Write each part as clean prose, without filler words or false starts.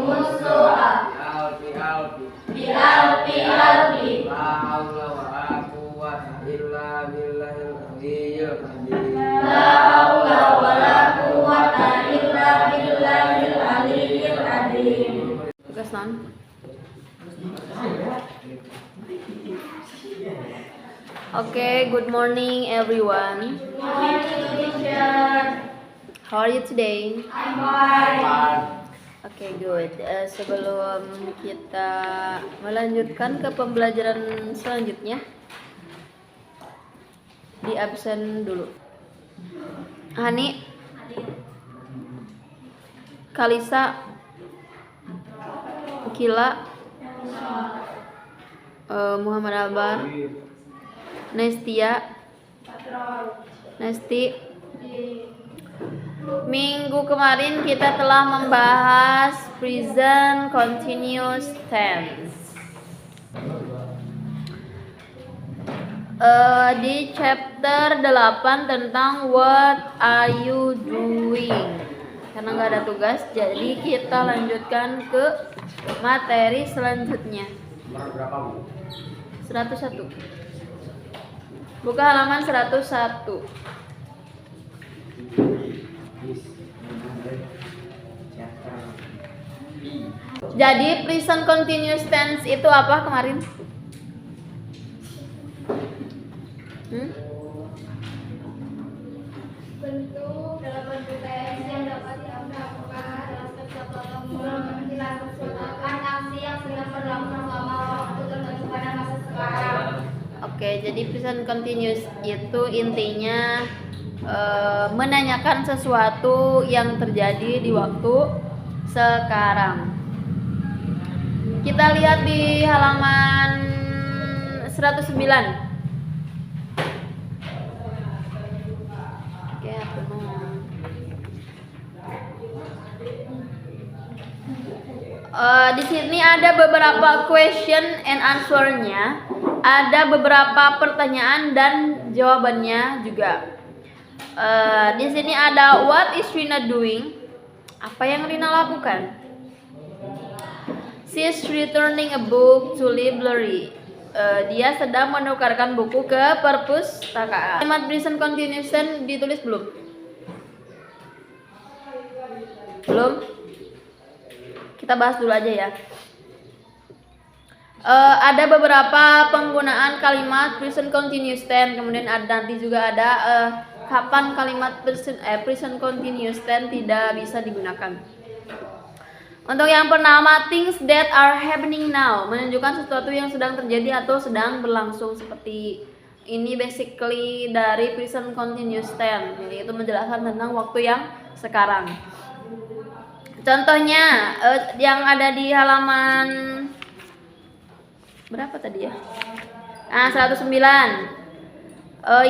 musuha alfi alfi bi alfi alfi la haula wa la quwwata illa billahil aliyyil azim la haula wa la quwwata illa billahil aliyyil azim. Tugas non. Okay, good morning everyone. Good morning, teacher. How are you today? I'm fine. Okay, good. Sebelum kita melanjutkan ke pembelajaran selanjutnya, di absen dulu. Hani, Kalisa, Kila, Muhammad Albar, Nestia, Nesti. Minggu kemarin kita telah membahas present continuous tense. Di chapter 8 tentang what are you doing. Karena nggak ada tugas, jadi kita lanjutkan ke materi selanjutnya. Nomor berapa, Bu? 101. Buka halaman 101. Jadi present continuous tense itu apa kemarin? Bentuk dalam bentuk tense yang dapat dilakukan dalam setiap melaksanakan aksi yang sedang berlangsung selama waktu tertentu pada masa sekarang. Oke, jadi present continuous itu intinya menanyakan sesuatu yang terjadi di waktu sekarang. Kita lihat di halaman 109. Oke, di sini ada beberapa question and answer-nya, ada beberapa pertanyaan dan jawabannya juga. Di sini ada what is Rina doing? Apa yang Rina lakukan? She is returning a book to library. Dia sedang menukarkan buku ke perpustakaan. Kalimat present continuous tense ditulis belum? Belum? Kita bahas dulu aja ya. Ada beberapa penggunaan kalimat present continuous tense, kemudian nanti juga ada kapan kalimat present continuous tense tidak bisa digunakan. Untuk yang pertama, things that are happening now, menunjukkan sesuatu yang sedang terjadi atau sedang berlangsung. Seperti ini basically dari present continuous tense, yaitu menjelaskan tentang waktu yang sekarang. Contohnya yang ada di halaman berapa tadi ya? 109.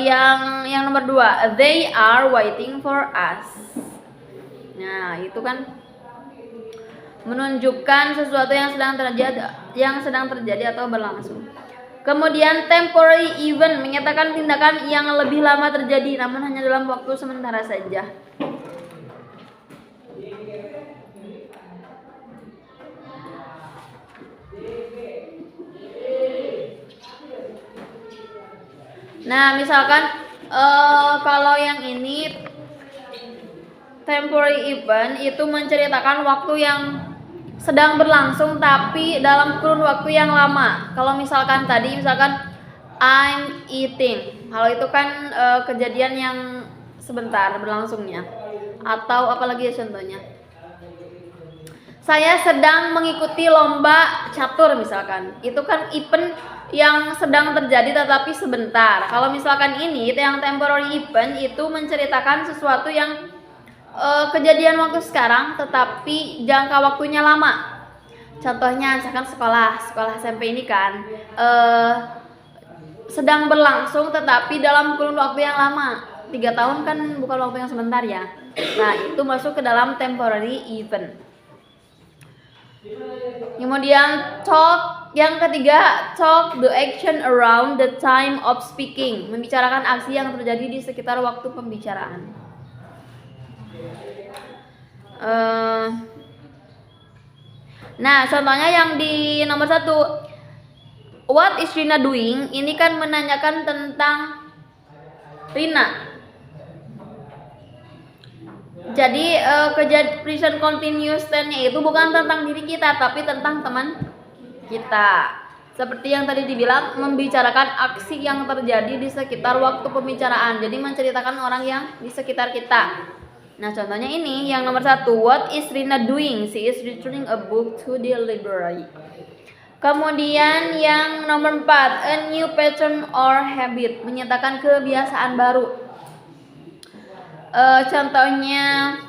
Yang nomor 2, they are waiting for us. Nah, itu kan menunjukkan sesuatu yang sedang terjadi atau berlangsung. Kemudian temporary event menyatakan tindakan yang lebih lama terjadi namun hanya dalam waktu sementara saja. Nah, misalkan kalau yang ini temporary event itu menceritakan waktu yang sedang berlangsung tapi dalam kurun waktu yang lama. Kalau misalkan tadi I'm eating, kalau itu kan kejadian yang sebentar berlangsungnya. Atau apalagi ya contohnya, saya sedang mengikuti lomba catur misalkan, itu kan event yang sedang terjadi tetapi sebentar. Kalau misalkan ini yang temporary event itu menceritakan sesuatu yang kejadian waktu sekarang tetapi jangka waktunya lama. Contohnya misalkan sekolah SMP ini kan sedang berlangsung tetapi dalam kurun waktu yang lama. 3 tahun kan bukan waktu yang sebentar ya. Nah, itu masuk ke dalam temporary event. Kemudian talk, yang ketiga, talk the action around the time of speaking, membicarakan aksi yang terjadi di sekitar waktu pembicaraan. Nah, contohnya yang di nomor 1, what is Rina doing? Ini kan menanyakan tentang Rina. Jadi present continuous tense-nya itu bukan tentang diri kita, tapi tentang teman kita. Seperti yang tadi dibilang, membicarakan aksi yang terjadi di sekitar waktu pembicaraan. Jadi menceritakan orang yang di sekitar kita. Nah, contohnya ini yang nomor 1, what is Rina doing? She is returning a book to the library. Kemudian yang nomor 4, a new pattern or habit, menyatakan kebiasaan baru. Contohnya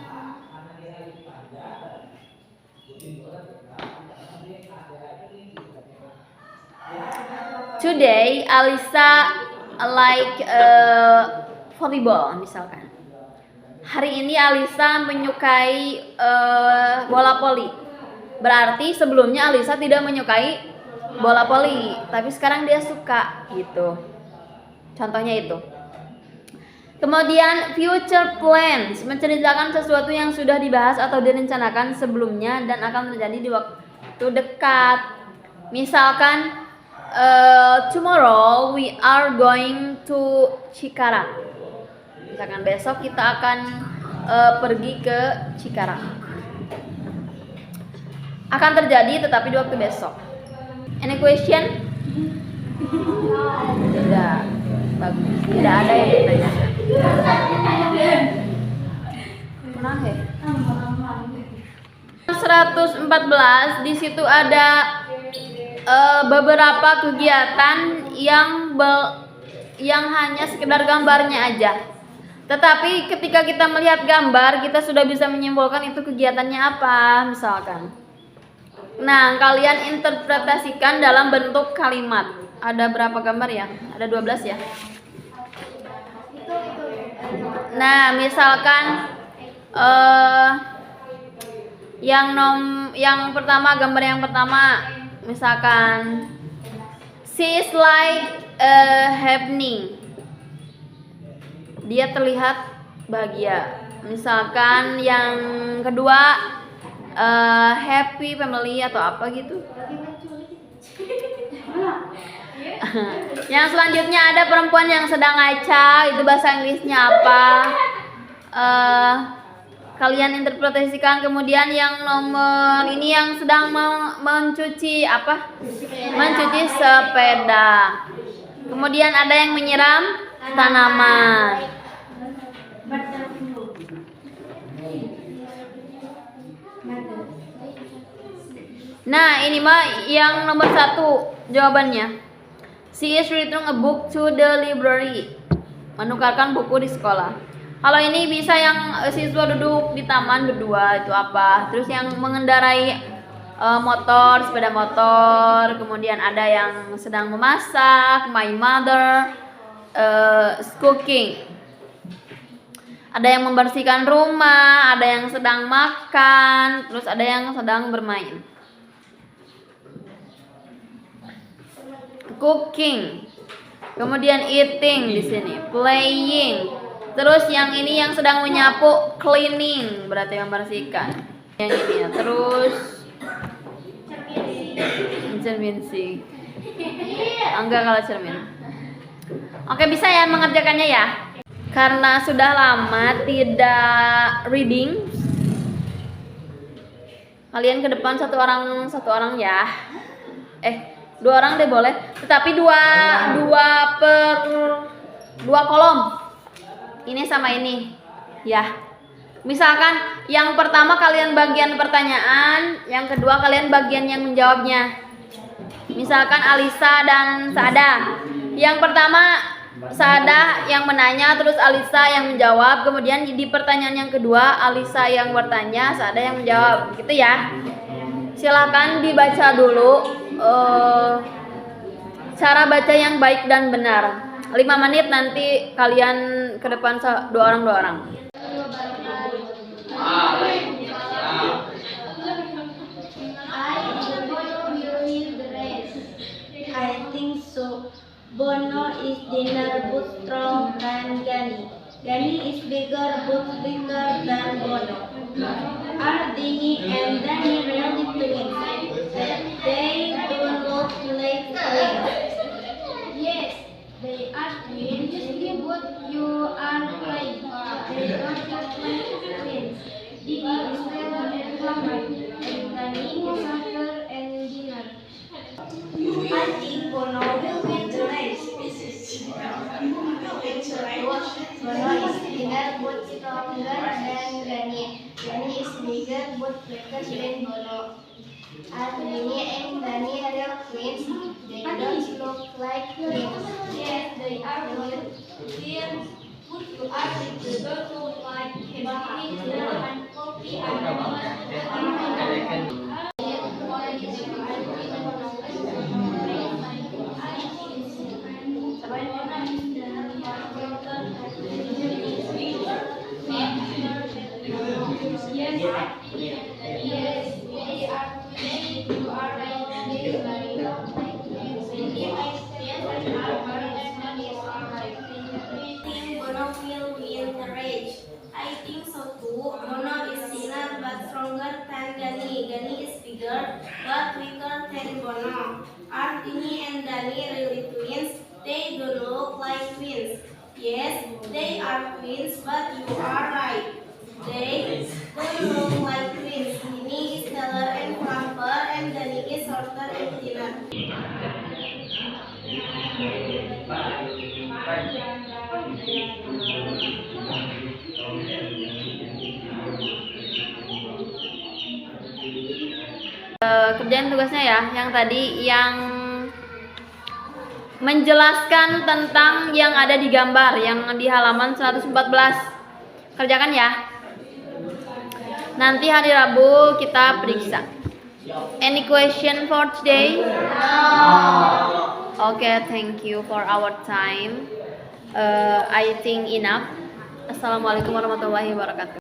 today Alisa like volleyball misalkan. Hari ini Alisa menyukai bola voli. Berarti sebelumnya Alisa tidak menyukai bola voli, tapi sekarang dia suka gitu. Contohnya itu. Kemudian future plans, menceritakan sesuatu yang sudah dibahas atau direncanakan sebelumnya dan akan terjadi di waktu dekat. Misalkan tomorrow we are going to Cikarang. Misalkan besok kita akan pergi ke Cikarang. Akan terjadi tetapi di waktu besok. Any question? Tidak. Bagus. Tidak ada yang bertanya. Mana ya? 114 di situ ada beberapa kegiatan yang hanya sekedar gambarnya aja. Tetapi ketika kita melihat gambar, kita sudah bisa menyimpulkan itu kegiatannya apa, misalkan. Nah, kalian interpretasikan dalam bentuk kalimat. Ada berapa gambar ya? Ada 12 ya. Nah, misalkan yang pertama, gambar yang pertama, misalkan she is like happening. Dia terlihat bahagia. Misalkan yang kedua happy family atau apa gitu. Yang selanjutnya ada perempuan yang sedang ngaca, itu bahasa Inggrisnya apa? Kalian interpretasikan. Kemudian yang nomor ini yang sedang mencuci apa? Mencuci sepeda. Kemudian ada yang menyiram tanaman. Nah, ini mah yang nomor 1 jawabannya. She is returning a book to the library. Menukarkan buku di sekolah. Kalau ini bisa yang siswa duduk di taman berdua, itu apa? Terus yang mengendarai motor, sepeda motor. Kemudian ada yang sedang memasak, my mother is cooking. Ada yang membersihkan rumah, ada yang sedang makan, terus ada yang sedang bermain. Cooking, kemudian eating di sini, playing. Terus yang ini yang sedang menyapu, cleaning, berarti membersihkan. Yang ini ya, terus cermin sih. Enggak kalau cermin. Oke, bisa ya mengerjakannya ya. Karena sudah lama tidak reading, kalian ke depan satu orang ya. 2 orang deh boleh, tetapi dua per 2 kolom. Ini sama ini, ya. Misalkan yang pertama kalian bagian pertanyaan, yang kedua kalian bagian yang menjawabnya. Misalkan Alisa dan Saada. Yang pertama Saada yang menanya, terus Alisa yang menjawab. Kemudian di pertanyaan yang kedua Alisa yang bertanya, Saada yang menjawab, gitu ya. Silahkan dibaca dulu cara baca yang baik dan benar. 5 menit nanti kalian ke depan 2 orang. I think so. Bono is thinner but strong than Gani. Gani is bigger but bigger than Bono. Are Dini and Dani really twins? Are Gani and Dani real twins? They don't look like twins. Yes, they are real twins. You are the don't look like twins. And Poppy and Yes, they are twins. You are right. They are like twins. Yes, they are and is alright. I think Bono will win the race. I think so too. Bono is thinner but stronger than Gani. Gani is bigger but weaker than Bono. Are Tini and Dani really twins? They don't look like twins. Yes, they are twins, but you are right. They don't look like twins. Tini is taller and plumper, and Dani is shorter and thinner. Kerjain tugasnya ya, yang tadi yang menjelaskan tentang yang ada di gambar yang di halaman 114. Kerjakan ya. Nanti hari Rabu kita periksa. Any question for today? Okay, thank you for our time. I think enough. Assalamualaikum warahmatullahi wabarakatuh.